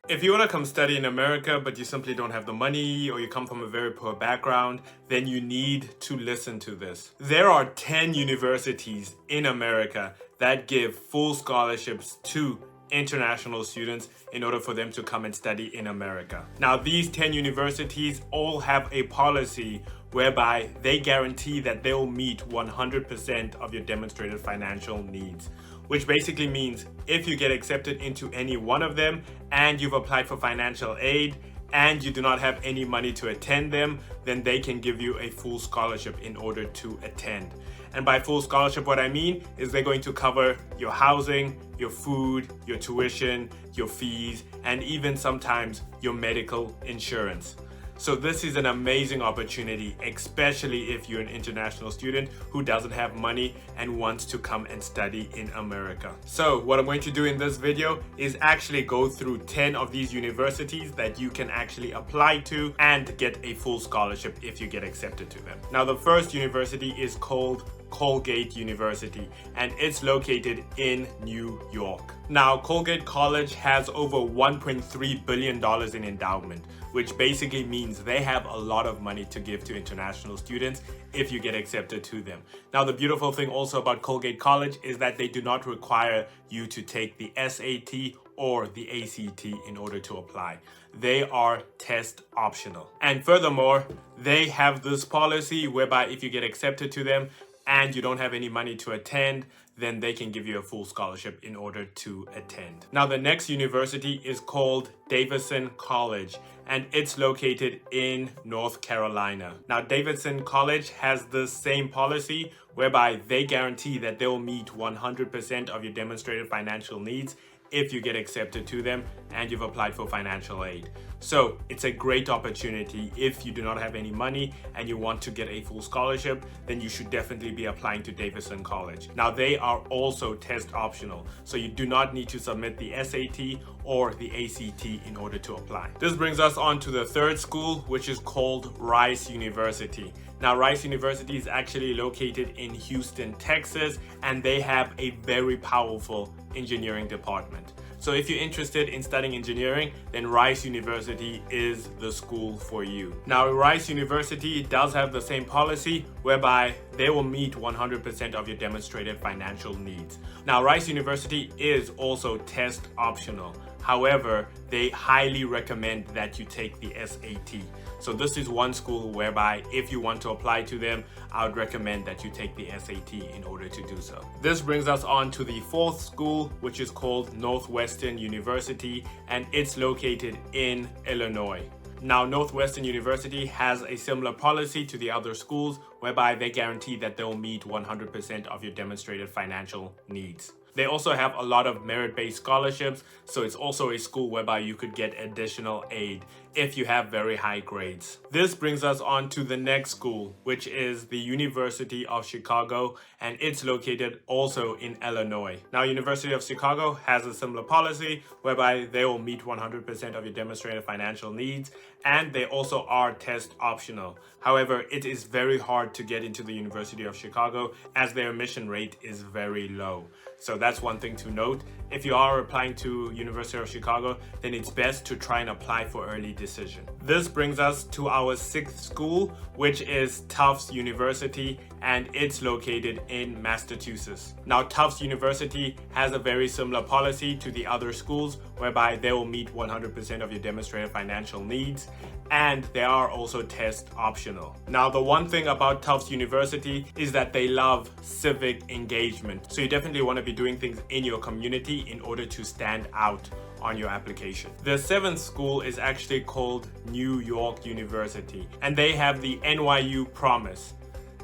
If you want to come study in America, but you simply don't have the money or you come from a very poor background, then you need to listen to this. There are 10 universities in America that give full scholarships to international students in order for them to come and study in America. Now, these 10 universities all have a policy whereby they guarantee that they'll meet 100% of your demonstrated financial needs, which basically means if you get accepted into any one of them and you've applied for financial aid and you do not have any money to attend them, then they can give you a full scholarship in order to attend. And by full scholarship, what I mean is they're going to cover your housing, your food, your tuition, your fees, and even sometimes your medical insurance. So this is an amazing opportunity, especially if you're an international student who doesn't have money and wants to come and study in America. So what I'm going to do in this video is actually go through 10 of these universities that you can actually apply to and get a full scholarship if you get accepted to them. Now, the first university is called Colgate University, and it's located in New York. Now, Colgate College has over $1.3 billion in endowment, which basically means they have a lot of money to give to international students if you get accepted to them. Now, the beautiful thing also about Colgate College is that they do not require you to take the SAT or the ACT in order to apply. They are test optional. And furthermore, they have this policy whereby if you get accepted to them and you don't have any money to attend, then they can give you a full scholarship in order to attend. Now, the next university is called Davidson College, and it's located in North Carolina. Now, Davidson College has the same policy whereby they guarantee that they'll meet 100% of your demonstrated financial needs if you get accepted to them and you've applied for financial aid. So it's a great opportunity. If you do not have any money and you want to get a full scholarship, then you should definitely be applying to Davidson College. Now, they are also test optional, so you do not need to submit the SAT or the ACT in order to apply. This brings us on to the third school, which is called Rice University. Now, Rice University is actually located in Houston, Texas, and they have a very powerful engineering department. So if you're interested in studying engineering, then Rice University is the school for you. Now, Rice University does have the same policy whereby they will meet 100% of your demonstrated financial needs. Now, Rice University is also test optional. However, they highly recommend that you take the SAT. So this is one school whereby if you want to apply to them, I would recommend that you take the SAT in order to do so. This brings us on to the fourth school, which is called Northwestern University, and it's located in Illinois. Now, Northwestern University has a similar policy to the other schools whereby they guarantee that they'll meet 100% of your demonstrated financial needs. They also have a lot of merit-based scholarships, so it's also a school whereby you could get additional aid if you have very high grades. This brings us on to the next school, which is the University of Chicago, and it's located also in Illinois. Now, University of Chicago has a similar policy whereby they will meet 100% of your demonstrated financial needs, and they also are test optional. However, it is very hard to get into the University of Chicago as their admission rate is very low. So that's one thing to note. If you are applying to University of Chicago, then it's best to try and apply for early decision. This brings us to our sixth school, which is Tufts University, and it's located in Massachusetts. Now, Tufts University has a very similar policy to the other schools whereby they will meet 100% of your demonstrated financial needs, and they are also test optional. Now, the one thing about Tufts University is that they love civic engagement. So you definitely want to be doing things in your community in order to stand out on your application. The seventh school is actually called New York University, and they have the NYU Promise.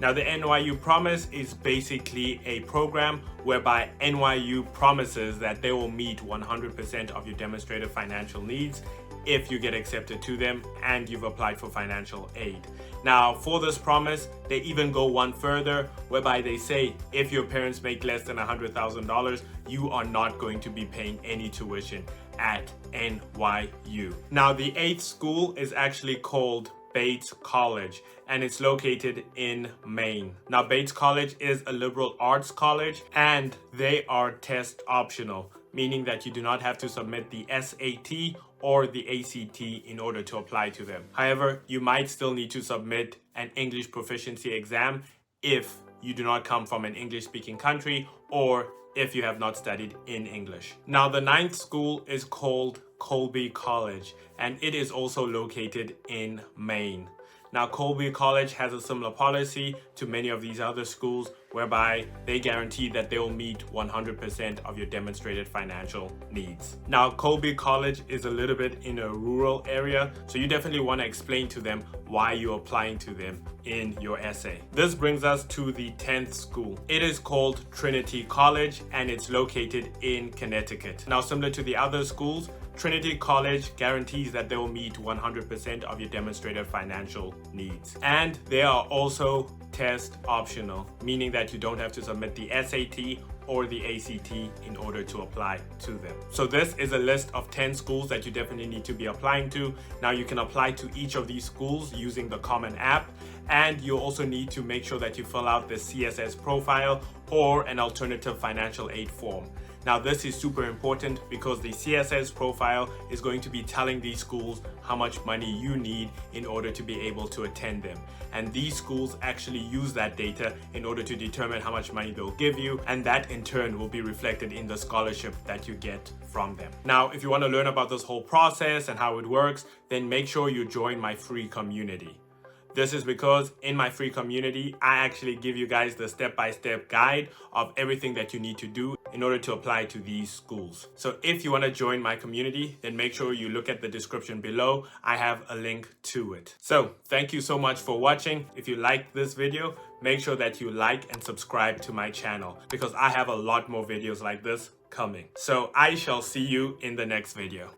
Now, the NYU Promise is basically a program whereby NYU promises that they will meet 100% of your demonstrated financial needs if you get accepted to them and you've applied for financial aid. Now, for this promise, they even go one further whereby they say if your parents make less than $100,000, you are not going to be paying any tuition at NYU. Now, the eighth school is actually called Bates College, and it's located in Maine. Now, Bates College is a liberal arts college, and they are test optional. meaning that you do not have to submit the SAT or the ACT in order to apply to them. However, you might still need to submit an English proficiency exam if you do not come from an English-speaking country or if you have not studied in English. Now, the ninth school is called Colby College, and it is also located in Maine. Now, Colby College has a similar policy to many of these other schools, whereby they guarantee that they will meet 100% of your demonstrated financial needs. Now, Colby College is a little bit in a rural area, so you definitely want to explain to them why you're applying to them in your essay. This brings us to the 10th school. It is called Trinity College, and it's located in Connecticut. Now, similar to the other schools, Trinity College guarantees that they will meet 100% of your demonstrated financial needs. And they are also test optional, meaning that you don't have to submit the SAT or the ACT in order to apply to them. So this is a list of 10 schools that you definitely need to be applying to. Now, you can apply to each of these schools using the Common App, and you also need to make sure that you fill out the CSS profile or an alternative financial aid form. Now, this is super important because the CSS profile is going to be telling these schools how much money you need in order to be able to attend them. And these schools actually use that data in order to determine how much money they'll give you, and that in turn will be reflected in the scholarship that you get from them. Now, if you want to learn about this whole process and how it works, then make sure you join my free community. This is because in my free community, I actually give you guys the step-by-step guide of everything that you need to do in order to apply to these schools. So if you want to join my community, then make sure you look at the description below. I have a link to it. So thank you so much for watching. If you liked this video, make sure that you like and subscribe to my channel because I have a lot more videos like this coming. So I shall see you in the next video.